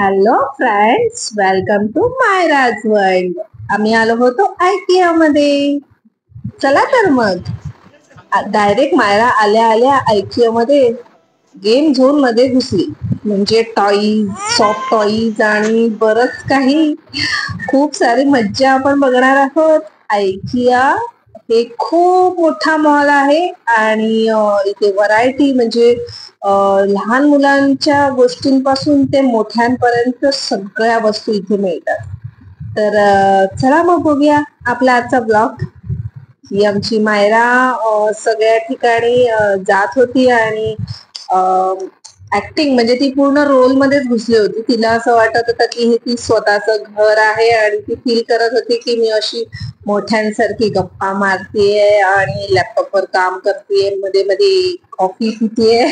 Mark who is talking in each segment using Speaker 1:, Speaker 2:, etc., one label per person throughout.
Speaker 1: Hello friends, welcome to Myra's World. आम्ही आलो होतो IKEA मध्ये. चला तर मग डायरेक्ट मायरा आल्या आल्या IKEA मध्ये गेम झोन मध्ये घुसली. म्हणजे टॉईज, सॉफ्ट टॉईज आणि बरच काही. खूप सारी मज्जा आपण बघणार आहोत. IKEA हे खूप मोठा मॉल आहे आणि इथे व्हरायटी म्हणजे लहान मुलांच्या गोष्टींपासून ते मोठ्यांपर्यंत सगळ्या वस्तू इथे मिळतात. तर चला मग बघूया आपला आजचा ब्लॉग. ही आमची मायरा सगळ्या ठिकाणी जात होती आणि ऍक्टिंग म्हणजे ती पूर्ण रोल मध्येच घुसली होती. तिला असं वाटत होतं की हे ती स्वतःचं घर आहे आणि ती फील करत होती की मी अशी मोठ्यांसारखी गप्पा मारतीये आणि लॅपटॉपवर काम करतेय, मध्ये मध्ये कॉफी पितेय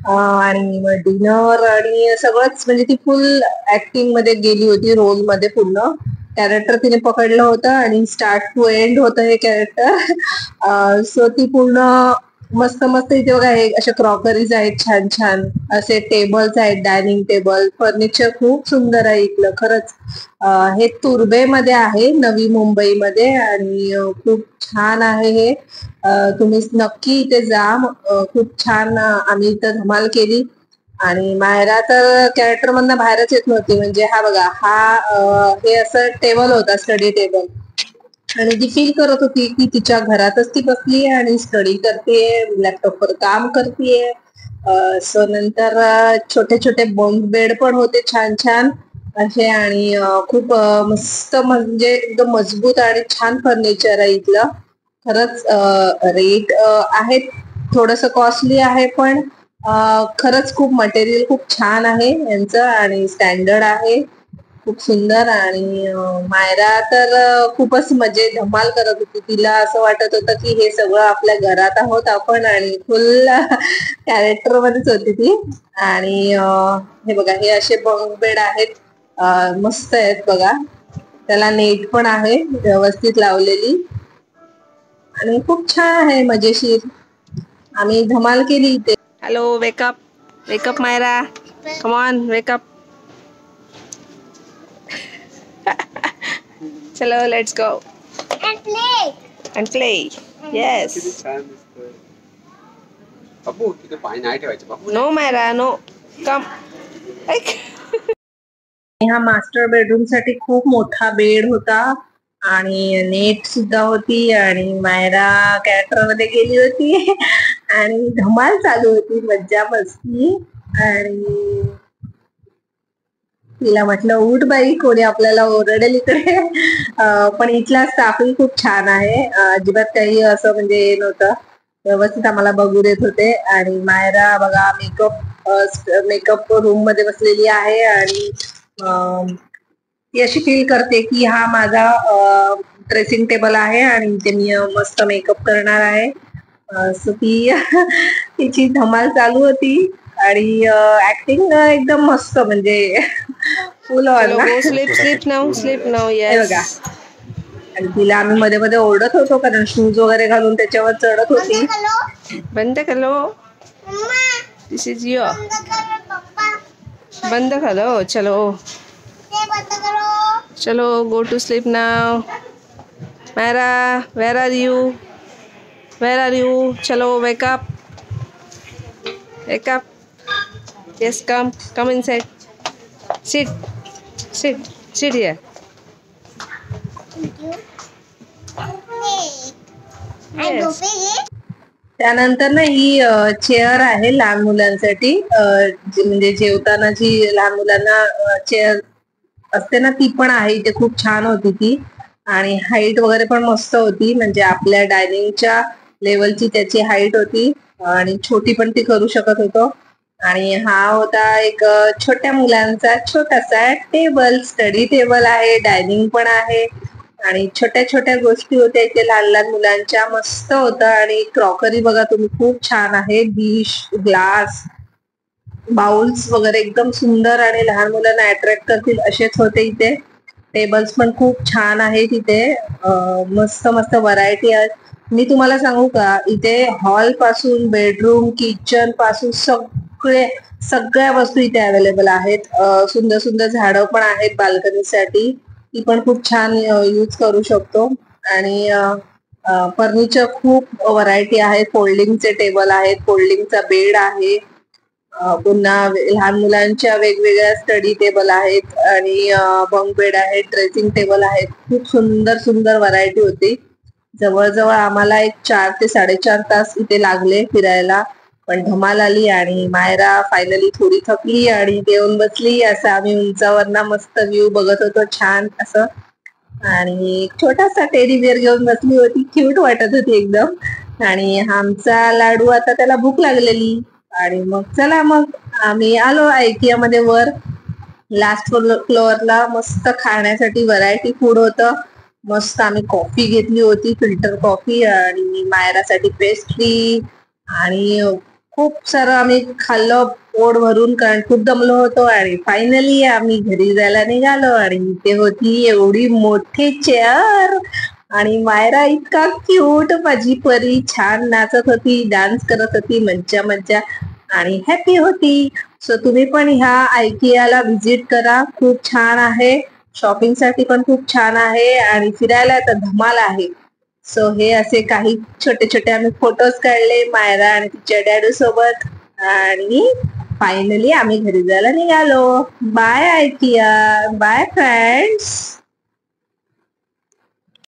Speaker 1: आणि मग डिनर आणि सगळंच. म्हणजे ती फुल ऍक्टिंग मध्ये गेली होती, रोल मध्ये पूर्ण कॅरेक्टर तिने पकडलं होतं आणि स्टार्ट टू एंड होतं हे कॅरेक्टर. सो ती पूर्ण मस्त मस्त. इथे बघा हे अशा क्रॉकरीज आहेत, छान छान असे टेबल्स आहेत, डायनिंग टेबल. फर्निचर खूप सुंदर आहे इथलं खरंच. हे तुर्बेमध्ये आहे, नवी मुंबईमध्ये, आणि खूप छान आहे हे. तुम्ही नक्की इथे जा. खूप छान. आम्ही इथं धमाल केली आणि मायरा तर कॅरेक्टर मधनं बाहेरच येत नव्हती. म्हणजे हा बघा, हे असं टेबल होता, स्टडी टेबल, आणि ती फील करत होती की तिच्या घरातच ती बसली आणि स्टडी करतेय, लॅपटॉपवर काम करतेय. सो नंतर छोटे छोटे बंक बेड पण होते, छान छान असे, आणि खूप मस्त, म्हणजे एकदम मजबूत आणि छान फर्निचर आहे इथलं. खरंच रेट आहेत, थोडस कॉस्टली आहे, पण खरंच खूप मटेरियल खूप छान आहे यांचं आणि स्टँडर्ड आहे, खूप सुंदर. आणि मायरा तर खूपच म्हणजे धमाल करत होती. तिला असं वाटत होतं की हे सगळं आपल्या घरात आहोत आपण, आणि फुल कॅरेक्टर मध्येच होती ती. आणि हे बघा, हे असे बंक बेड आहेत, मस्त आहेत बघा. त्याला नेट पण आहे व्यवस्थित लावलेली आणि खूप छान आहे, मजेशीर. आम्ही धमाल केली इथे.
Speaker 2: Hello, wake up wake up Myra, come on wake up. चलो let's go and play. Yes.
Speaker 3: बाबू तिथे पाणी नाही ठेवायचं बाबू.
Speaker 2: No Myra, no, come.
Speaker 1: हा मास्टर बेडरूम साठी खूप मोठा बेड होता आणि नेट सुद्धा होती, आणि मायरा कॅरेक्टर मध्ये गेली होती आणि धमाल चालू होती, मज्जा मस्ती. आणि तिला म्हटलं उठ बाई, कोणी आपल्याला ओरडेल इकडे. पण इथला स्टाफही खूप छान आहे, अजिबात काही असं म्हणजे हे नव्हतं, व्यवस्थित आम्हाला बघू देत होते. आणि मायरा बघा मेकअप रूम मध्ये बसलेली आहे आणि ती अशी फील करते की हा माझा ड्रेसिंग टेबल आहे आणि इथे मी मस्त मेकअप करणार आहे. सो ती तिची धमाल चालू होती आणि ऍक्टिंग एकदम मस्त, म्हणजे फुल ऑन
Speaker 2: चलो
Speaker 1: ना.
Speaker 2: Go sleep now, sleep now.
Speaker 1: हे बघा,
Speaker 2: यस.
Speaker 1: आणि तिला आम्ही मध्ये मध्ये ओरडत होतो कारण शूज वगैरे घालून त्याच्यावर चढत होती.
Speaker 2: बंद करो. This is your. बंद करो. चलो चलो, go to sleep now. Myra, where are you, where are you? चलो wake up, wake up. Yes, come inside. Sit here. Yes.
Speaker 1: त्यानंतर ना ही चेअर आहे लहान मुलांसाठी, म्हणजे जेवताना जी लहान मुलांना चेअर असते ना, ती पण आहे इथे. खूप छान होती ती आणि हाईट वगैरे पण मस्त होती, म्हणजे आपल्या डायनिंगच्या लेवलची त्याची हाईट होती आणि छोटी पण ती करू शकत होतो. आणि हा होता एक छोट्या मुलांचा छोटासा टेबल, स्टडी टेबल आहे, डायनिंग पण आहे, आणि छोट्या छोट्या गोष्टी होत्या इथे लहान लहान मुलांच्या, मस्त होतं. आणि क्रॉकरी बघा तुम्ही, खूप छान आहे, डिश, ग्लास, बाउल्स वगैरे एकदम सुंदर आणि लहान मुलांना अट्रॅक्ट करतील असेच होते इथे. टेबल्स पण खूप छान आहे तिथे. मस्त मस्त व्हरायटी आहेत. मी तुम्हाला सांगू का, इथे हॉल पासून बेडरूम किचन पासून सगळ्या वस्तू इथे अवेलेबल आहेत. सुंदर सुंदर झाडं पण आहेत बाल्कनीसाठी, ती पण खूप छान यूज करू शकतो. आणि फर्निचर खूप व्हरायटी आहे. फोल्डिंगचे टेबल आहेत, फोल्डिंगचा बेड आहे, पुन्हा लहान मुलांच्या वेगवेगळ्या स्टडी टेबल आहेत आणि बंक बेड आहेत, ड्रेसिंग टेबल आहेत. खूप सुंदर सुंदर व्हरायटी होती. जवळजवळ आम्हाला एक 4 ते 4.5 तास इथे लागले फिरायला, पण धमाल आली. आणि मायरा फायनली थोडी थकली आणि येऊन बसली. असं आम्ही उंचावरना मस्त व्ह्यू बघत होतो छान असं. आणि एक छोटासा टेडी बिअर घेऊन बसली होती, क्यूट वाटत होती एकदम. आणि आमचा लाडू आता त्याला भूक लागलेली, आणि मग चला मग आम्ही आलो IKEA मध्ये वर. लास्ट फ्लोअरला मस्त खाण्यासाठी व्हरायटी फूड होतं. मस्त आम्ही कॉफी घेतली होती, फिल्टर कॉफी, आणि मायरासाठी पेस्ट्री, आणि खूप सारं आम्ही खाल्लं पोट भरून, कारण खूप दमलो होतो. आणि फायनली आम्ही घरी जायला निघालो. आणि इथे होती एवढी मोठी चेअर, आणि मायरा इतका क्यूट माझी परी छान नाचत होती, डान्स करत होती, मज्जा मज्जा, आणि हॅपी होती. सो तुम्ही पण ह्या IKEA व्हिजिट करा, खूप छान आहे. शॉपिंग साठी पण खूप छान आहे, आणि फिरायला तर धमाल आहे. सो हे असे काही छोटे छोटे आम्ही फोटोज काढले मायरा आणि तिच्या डॅडू सोबत. आणि फायनली आम्ही घरी जायला निघालो. Bye IKEA, bye friends.